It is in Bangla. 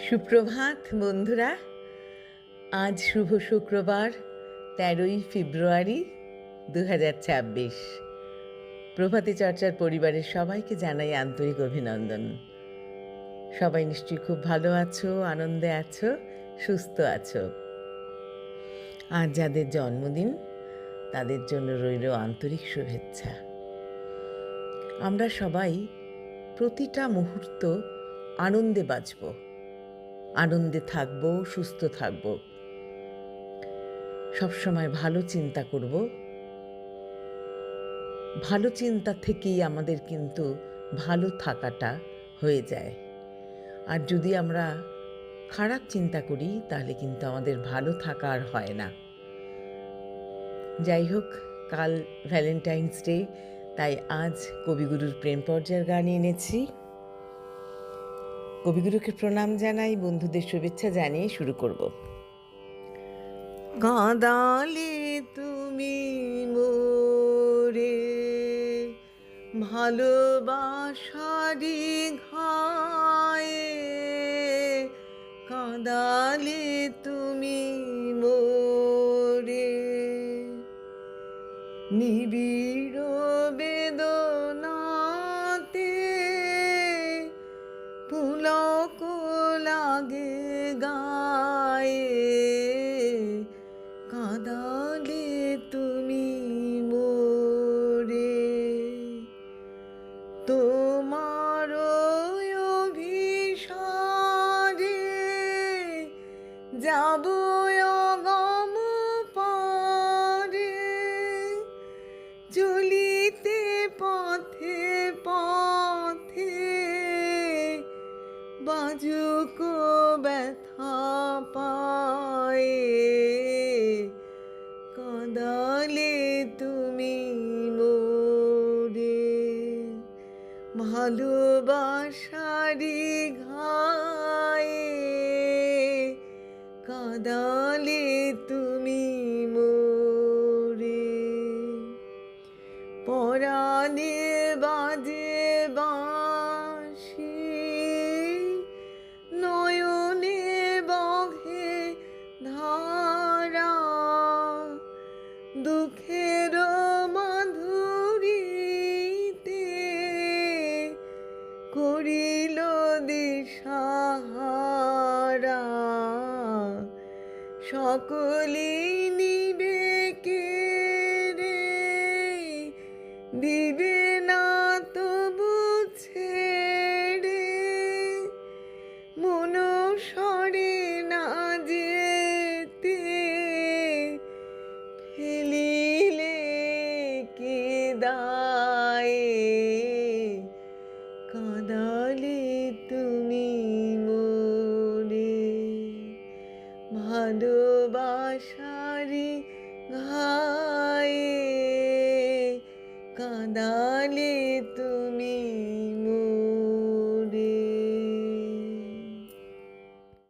সুপ্রভাত বন্ধুরা। আজ শুভ শুক্রবার ১৩ই ফেব্রুয়ারি ২০২৬। প্রভাতী চর্চার পরিবারের সবাইকে জানাই আন্তরিক অভিনন্দন। সবাই নিশ্চয়ই খুব ভালো আছো, আনন্দে আছো, সুস্থ আছো। আজ যাদের জন্মদিন তাদের জন্য রইল আন্তরিক শুভেচ্ছা। আমরা সবাই প্রতিটা মুহূর্ত আনন্দে বাঁচব, আনন্দে থাকব, সুস্থ থাকব, সবসময় ভালো চিন্তা করব। ভালো চিন্তা থেকেই আমাদের কিন্তু ভালো থাকাটা হয়ে যায়। আর যদি আমরা খারাপ চিন্তা করি তাহলে কিন্তু আমাদের ভালো থাকা আর হয় না। যাই হোক, কাল ভ্যালেন্টাইন্স ডে, তাই আজ কবিগুরুর প্রেম পর্যায়ের গান এনেছি। কবিগুরুকে প্রণাম জানাই, বন্ধুদের শুভেচ্ছা জানিয়ে শুরু করব। কাঁদালে তুমি মোরে ভালোবাসারি ঘায়ে, কাঁদালে তুমি মোরে নিবিড় বেদনাতে, পুলক লাগে গায়ে, কাঁদালে তুমি মোরে। তোমার অভিসারে যাব অগম পারে, চলিতে পথে পথে বাজুক ব্যথা পায়ে, কাঁদালে তুমি মোরে ভালোবাসারি ঘায়ে, কাঁদালে তুমি মোরে। পরাণে বাজে বাঁশি, নয়নে বহে ধারা, দুঃখের মাধুরীতে করিল দিশাহারা, সকলে নিবে কেড়ে, দিবে না তবু ছেড়ে, মন সরে না যেতে, ফেলিলে কি দায়ে, কাঁদালে তুমি মোরে ভালোবাসারি ঘায়ে, কাঁদালে তুমি